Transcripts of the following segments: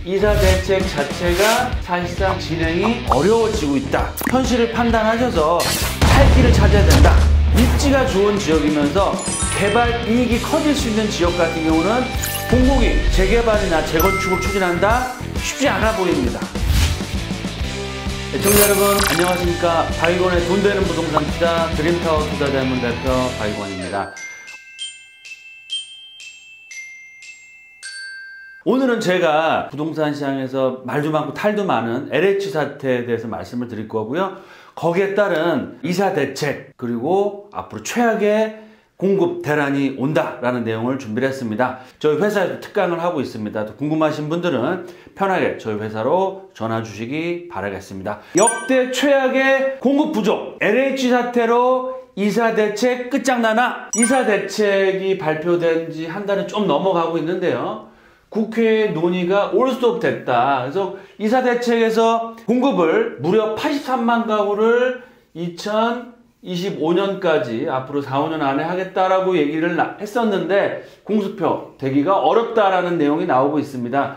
이사 대책 자체가 사실상 진행이 어려워지고 있다. 현실을 판단하셔서 살 길을 찾아야 된다. 입지가 좋은 지역이면서 개발 이익이 커질 수 있는 지역 같은 경우는 공공이 재개발이나 재건축을 추진한다? 쉽지 않아 보입니다. 시청자 여러분 안녕하십니까. 바이건의 돈 되는 부동산 투자 드림타워 투자자문 대표 바이건입니다. 오늘은 제가 부동산 시장에서 말도 많고 탈도 많은 LH 사태에 대해서 말씀을 드릴 거고요. 거기에 따른 이사 대책 그리고 앞으로 최악의 공급 대란이 온다라는 내용을 준비를 했습니다. 저희 회사에서 특강을 하고 있습니다. 궁금하신 분들은 편하게 저희 회사로 전화 주시기 바라겠습니다. 역대 최악의 공급 부족 LH 사태로 이사 대책 끝장나나? 이사 대책이 발표된 지 한 달은 좀 넘어가고 있는데요. 국회 논의가 올스톱 됐다. 그래서 이사 대책에서 공급을 무려 83만 가구를 2025년까지 앞으로 4~5년 안에 하겠다라고 얘기를 했었는데 공수표 되기가 어렵다라는 내용이 나오고 있습니다.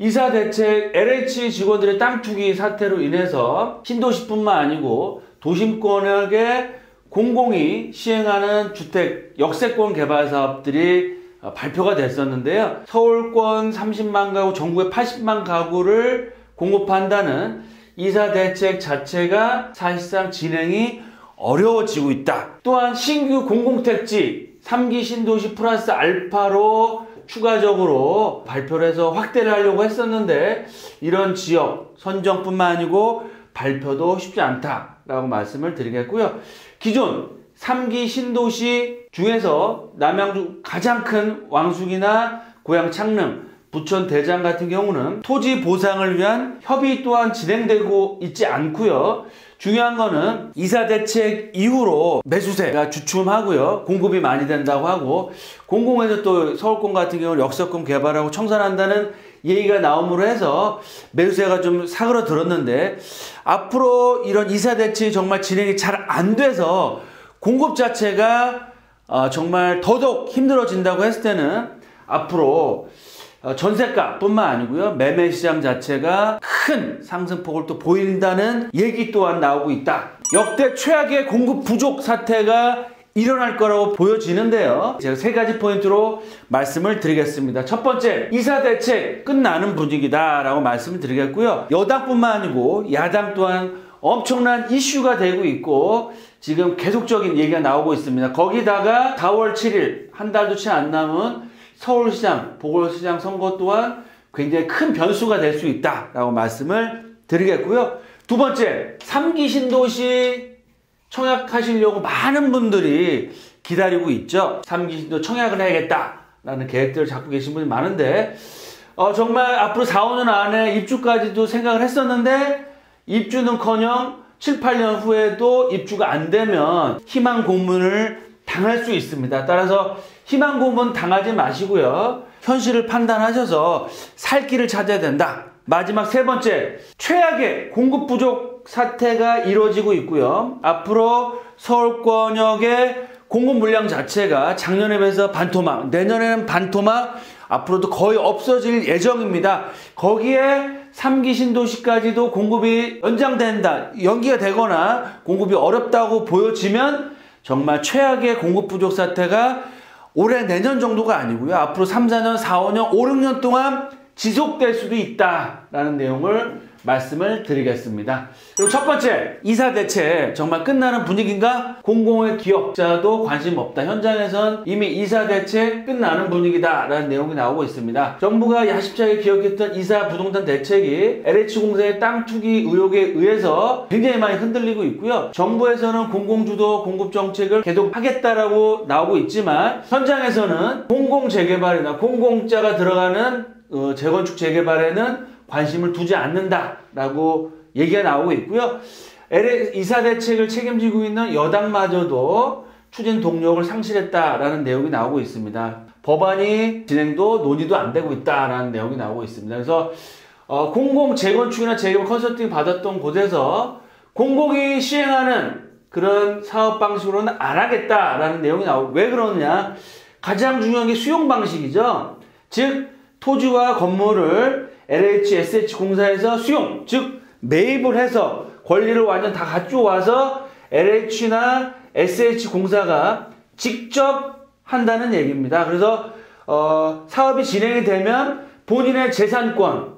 이사 대책 LH 직원들의 땅 투기 사태로 인해서 신도시뿐만 아니고 도심권역에 공공이 시행하는 주택 역세권 개발 사업들이 발표가 됐었는데요. 서울권 30만 가구, 전국에 80만 가구를 공급한다는 이사 대책 자체가 사실상 진행이 어려워지고 있다. 또한 신규 공공택지 3기 신도시 플러스 알파로 추가적으로 발표를 해서 확대를 하려고 했었는데 이런 지역 선정뿐만 아니고 발표도 쉽지 않다라고 말씀을 드리겠고요. 기존 3기 신도시 중에서 남양주 가장 큰 왕숙이나 고양 창릉, 부천 대장 같은 경우는 토지 보상을 위한 협의 또한 진행되고 있지 않고요. 중요한 거는 이사 대책 이후로 매수세가 주춤하고요. 공급이 많이 된다고 하고 공공에서 또 서울권 같은 경우는 역세권 개발하고 청산한다는 얘기가 나옴으로 해서 매수세가 좀 사그러들었는데 앞으로 이런 이사 대책이 정말 진행이 잘 안 돼서 공급 자체가 정말 더더욱 힘들어진다고 했을 때는 앞으로 전세가 뿐만 아니고요. 매매 시장 자체가 큰 상승폭을 또 보인다는 얘기 또한 나오고 있다. 역대 최악의 공급 부족 사태가 일어날 거라고 보여지는데요. 제가 세 가지 포인트로 말씀을 드리겠습니다. 첫 번째, 이사 대책 끝나는 분위기다라고 말씀을 드리겠고요. 여당뿐만 아니고 야당 또한 엄청난 이슈가 되고 있고 지금 계속적인 얘기가 나오고 있습니다. 거기다가 4월 7일 한 달도 채 안 남은 서울시장, 보궐시장 선거 또한 굉장히 큰 변수가 될 수 있다라고 말씀을 드리겠고요. 두 번째, 3기 신도시 청약하시려고 많은 분들이 기다리고 있죠. 3기 신도시 청약을 해야겠다라는 계획들을 갖고 계신 분이 많은데 정말 앞으로 4~5년 안에 입주까지도 생각을 했었는데 입주는커녕 7~8년 후에도 입주가 안 되면 희망 고문을 당할 수 있습니다. 따라서 희망 고문 당하지 마시고요. 현실을 판단하셔서 살 길을 찾아야 된다. 마지막 세 번째, 최악의 공급 부족 사태가 이루어지고 있고요. 앞으로 서울권역의 공급 물량 자체가 작년에 비해서 반토막, 내년에는 반토막, 앞으로도 거의 없어질 예정입니다. 거기에 3기 신도시까지도 공급이 연장된다, 연기가 되거나 공급이 어렵다고 보여지면 정말 최악의 공급 부족 사태가 올해 내년 정도가 아니고요. 앞으로 3~4년, 4~5년, 5~6년 동안 지속될 수도 있다라는 내용을 말씀을 드리겠습니다. 그리고 첫 번째, 이사 대책 정말 끝나는 분위기인가? 공공의 기업자도 관심 없다. 현장에선 이미 이사 대책 끝나는 분위기다라는 내용이 나오고 있습니다. 정부가 야심차게 기획했던 이사 부동산 대책이 LH공사의 땅 투기 의혹에 의해서 굉장히 많이 흔들리고 있고요. 정부에서는 공공주도 공급정책을 계속 하겠다라고 나오고 있지만 현장에서는 공공재개발이나 공공자가 들어가는 재건축 재개발에는 관심을 두지 않는다라고 얘기가 나오고 있고요. 이사 대책을 책임지고 있는 여당마저도 추진 동력을 상실했다라는 내용이 나오고 있습니다. 법안이 진행도 논의도 안 되고 있다라는 내용이 나오고 있습니다. 그래서 공공 재건축이나 재개발 컨설팅 받았던 곳에서 공공이 시행하는 그런 사업 방식으로는 안 하겠다라는 내용이 나오고, 왜 그러느냐? 가장 중요한 게 수용 방식이죠. 즉 토지와 건물을 LH, SH 공사에서 수용, 즉 매입을 해서 권리를 완전 다 가져와서 LH나 SH 공사가 직접 한다는 얘기입니다. 그래서 사업이 진행이 되면 본인의 재산권,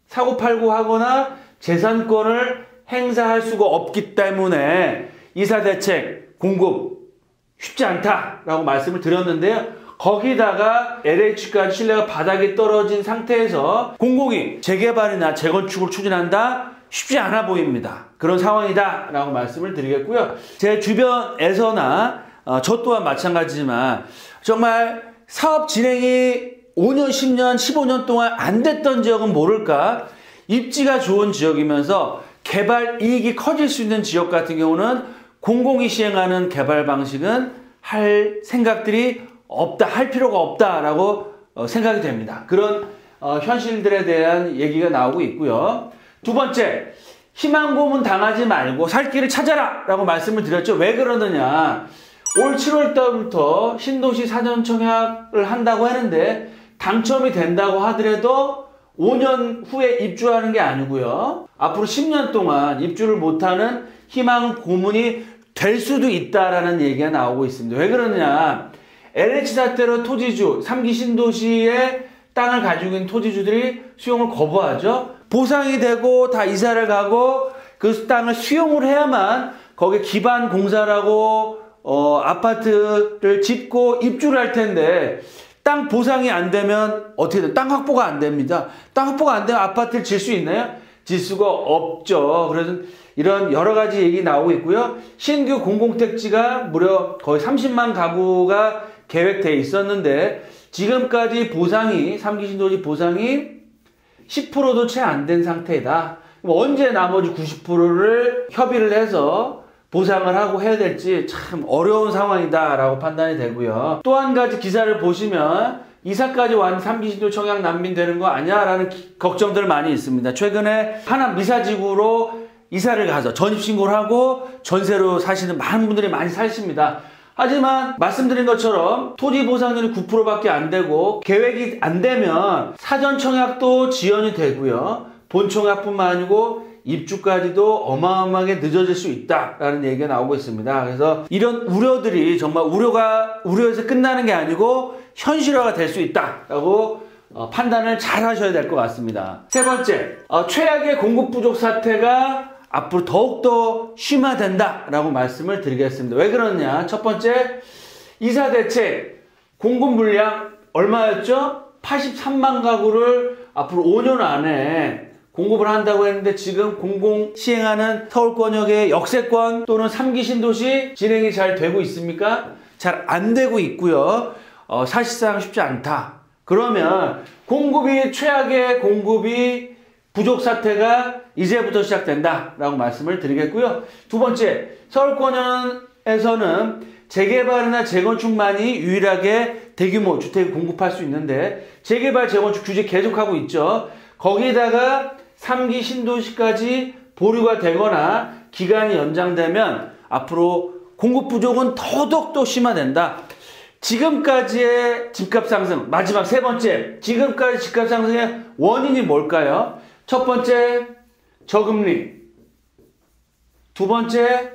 사고팔고 하거나 재산권을 행사할 수가 없기 때문에 이사대책, 공급 쉽지 않다라고 말씀을 드렸는데요. 거기다가 LH까지 신뢰가 바닥에 떨어진 상태에서 공공이 재개발이나 재건축을 추진한다? 쉽지 않아 보입니다. 그런 상황이다 라고 말씀을 드리겠고요. 제 주변에서나 저 또한 마찬가지지만 정말 사업 진행이 5년, 10년, 15년 동안 안 됐던 지역은 모를까? 입지가 좋은 지역이면서 개발 이익이 커질 수 있는 지역 같은 경우는 공공이 시행하는 개발 방식은 할 생각들이 없다, 할 필요가 없다라고 생각이 됩니다. 그런 현실들에 대한 얘기가 나오고 있고요. 두 번째, 희망 고문 당하지 말고 살 길을 찾아라 라고 말씀을 드렸죠. 왜 그러느냐, 올 7월 달부터 신도시 사전 청약을 한다고 하는데 당첨이 된다고 하더라도 5년 후에 입주하는 게 아니고요, 앞으로 10년 동안 입주를 못하는 희망 고문이 될 수도 있다라는 얘기가 나오고 있습니다. 왜 그러느냐, LH 사태로 토지주, 3기 신도시의 땅을 가지고 있는 토지주들이 수용을 거부하죠. 보상이 되고 다 이사를 가고 그 땅을 수용을 해야만 거기에 기반 공사라고 아파트를 짓고 입주를 할 텐데, 땅 보상이 안 되면 어떻게 돼요? 땅 확보가 안 됩니다. 땅 확보가 안 되면 아파트를 질 수 있나요? 질 수가 없죠. 그래서 이런 여러 가지 얘기 나오고 있고요. 신규 공공택지가 무려 거의 30만 가구가 계획되어 있었는데 지금까지 보상이, 3기 신도시 보상이 10%도 채 안 된 상태이다. 언제 나머지 90%를 협의를 해서 보상을 하고 해야 될지 참 어려운 상황이다 라고 판단이 되고요. 또 한 가지 기사를 보시면 이사까지 완 3기 신도 청약 난민 되는 거 아니야 라는 걱정들 많이 있습니다. 최근에 하남 미사지구로 이사를 가서 전입신고를 하고 전세로 사시는 많은 분들이 많이 사십니다. 하지만 말씀드린 것처럼 토지 보상률이 9%밖에 안 되고 계획이 안 되면 사전 청약도 지연이 되고요. 본 청약뿐만 아니고 입주까지도 어마어마하게 늦어질 수 있다라는 얘기가 나오고 있습니다. 그래서 이런 우려들이 정말 우려에서 끝나는 게 아니고 현실화가 될 수 있다라고 판단을 잘 하셔야 될 것 같습니다. 세 번째, 최악의 공급 부족 사태가 앞으로 더욱더 심화된다라고 말씀을 드리겠습니다. 왜 그러냐? 첫 번째, 이사 대책 공급 물량 얼마였죠? 83만 가구를 앞으로 5년 안에 공급을 한다고 했는데 지금 공공 시행하는 서울권역의 역세권 또는 3기 신도시 진행이 잘 되고 있습니까? 잘 안 되고 있고요. 사실상 쉽지 않다. 그러면 최악의 공급이 부족 사태가 이제부터 시작된다라고 말씀을 드리겠고요. 두 번째, 서울권역에서는 재개발이나 재건축만이 유일하게 대규모 주택을 공급할 수 있는데 재개발, 재건축 규제 계속하고 있죠. 거기다가 3기 신도시까지 보류가 되거나 기간이 연장되면 앞으로 공급 부족은 더더욱 심화된다. 지금까지의 집값 상승, 마지막 세 번째, 지금까지 집값 상승의 원인이 뭘까요? 첫 번째, 저금리. 두 번째,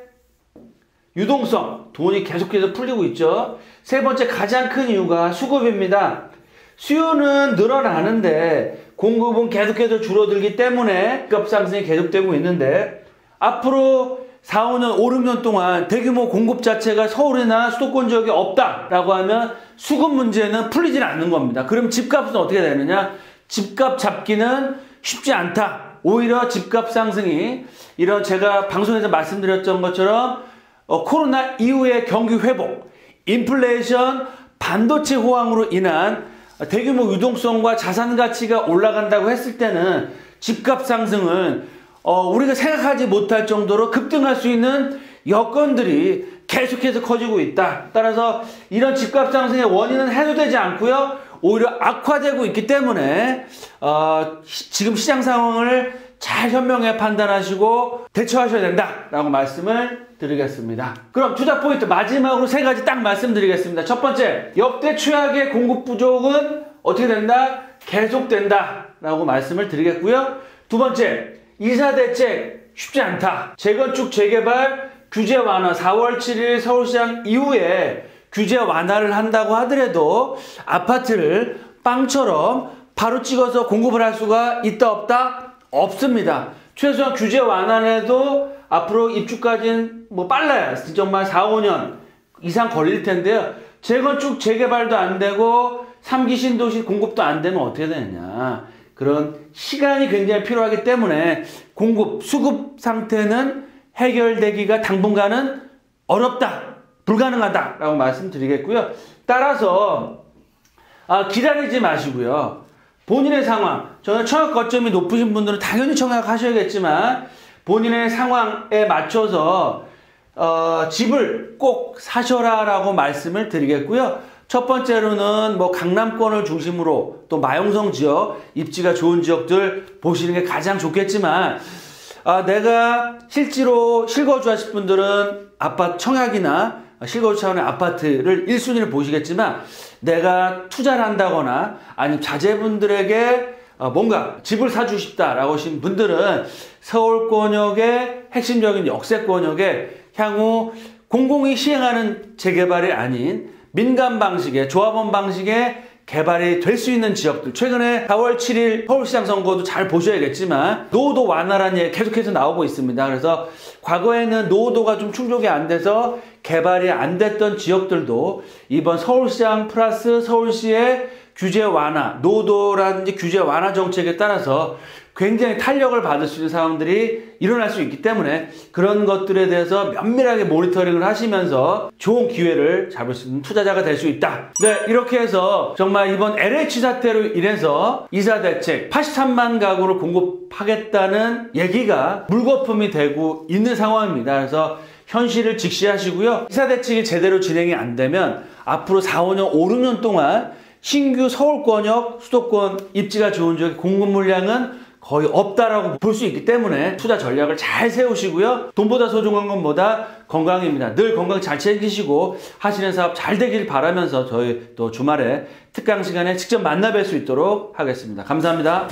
유동성. 돈이 계속해서 풀리고 있죠. 세 번째, 가장 큰 이유가 수급입니다. 수요는 늘어나는데 공급은 계속해서 줄어들기 때문에 집값 상승이 계속되고 있는데 앞으로 4, 5년, 5, 6년 동안 대규모 공급 자체가 서울이나 수도권 지역에 없다라고 하면 수급 문제는 풀리질 않는 겁니다. 그럼 집값은 어떻게 되느냐? 집값 잡기는 쉽지 않다. 오히려 집값 상승이 이런 제가 방송에서 말씀드렸던 것처럼 코로나 이후의 경기 회복, 인플레이션, 반도체 호황으로 인한 대규모 유동성과 자산 가치가 올라간다고 했을 때는 집값 상승은 우리가 생각하지 못할 정도로 급등할 수 있는 여건들이 계속해서 커지고 있다. 따라서 이런 집값 상승의 원인은 해소되지 않고요. 오히려 악화되고 있기 때문에 지금 시장 상황을 잘 현명하게 판단하시고 대처하셔야 된다라고 말씀을 드리겠습니다. 그럼 투자 포인트 마지막으로 세 가지 딱 말씀드리겠습니다. 첫 번째, 역대 최악의 공급 부족은 어떻게 된다? 계속된다라고 말씀을 드리겠고요. 두 번째, 이사 대책 쉽지 않다. 재건축, 재개발, 규제 완화 4월 7일 서울시장 이후에 규제 완화를 한다고 하더라도 아파트를 빵처럼 바로 찍어서 공급을 할 수가 있다 없다? 없습니다. 최소한 규제 완화는 해도 앞으로 입주까지는 빨라야 정말 4, 5년 이상 걸릴 텐데요. 재건축, 재개발도 안 되고 3기 신도시 공급도 안 되면 어떻게 되느냐. 그런 시간이 굉장히 필요하기 때문에 공급, 수급 상태는 해결되기가 당분간은 어렵다, 불가능하다라고 말씀드리겠고요. 따라서 기다리지 마시고요. 본인의 상황, 저는 청약 거점이 높으신 분들은 당연히 청약하셔야겠지만 본인의 상황에 맞춰서 집을 꼭 사셔라라고 말씀을 드리겠고요. 첫 번째로는 강남권을 중심으로 또 마용성 지역, 입지가 좋은 지역들 보시는 게 가장 좋겠지만 내가 실제로 실거주 하실 분들은 아파트 청약이나 실거주 차원의 아파트를 1순위를 보시겠지만 내가 투자를 한다거나 아니면 자제분들에게 뭔가 집을 사주고 싶다라고 하신 분들은 서울권역의 핵심적인 역세권역에 향후 공공이 시행하는 재개발이 아닌 민간 방식의 조합원 방식의 개발이 될 수 있는 지역들, 최근에 4월 7일 서울시장 선거도 잘 보셔야겠지만 노후도 완화라는 얘기 계속해서 나오고 있습니다. 그래서 과거에는 노후도가 좀 충족이 안 돼서 개발이 안 됐던 지역들도 이번 서울시장 플러스 서울시의 규제 완화, 노후도라든지 규제 완화 정책에 따라서 굉장히 탄력을 받을 수 있는 상황들이 일어날 수 있기 때문에 그런 것들에 대해서 면밀하게 모니터링을 하시면서 좋은 기회를 잡을 수 있는 투자자가 될 수 있다. 네, 이렇게 해서 정말 이번 LH 사태로 인해서 이사 대책 83만 가구를 공급하겠다는 얘기가 물거품이 되고 있는 상황입니다. 그래서 현실을 직시하시고요. 이사 대책이 제대로 진행이 안 되면 앞으로 4, 5년, 5, 6년 동안 신규 서울권역, 수도권 입지가 좋은 지역의 공급 물량은 거의 없다라고 볼 수 있기 때문에 투자 전략을 잘 세우시고요. 돈보다 소중한 건 뭐다? 건강입니다. 늘 건강 잘 챙기시고 하시는 사업 잘 되길 바라면서 저희 또 주말에 특강 시간에 직접 만나 뵐 수 있도록 하겠습니다. 감사합니다.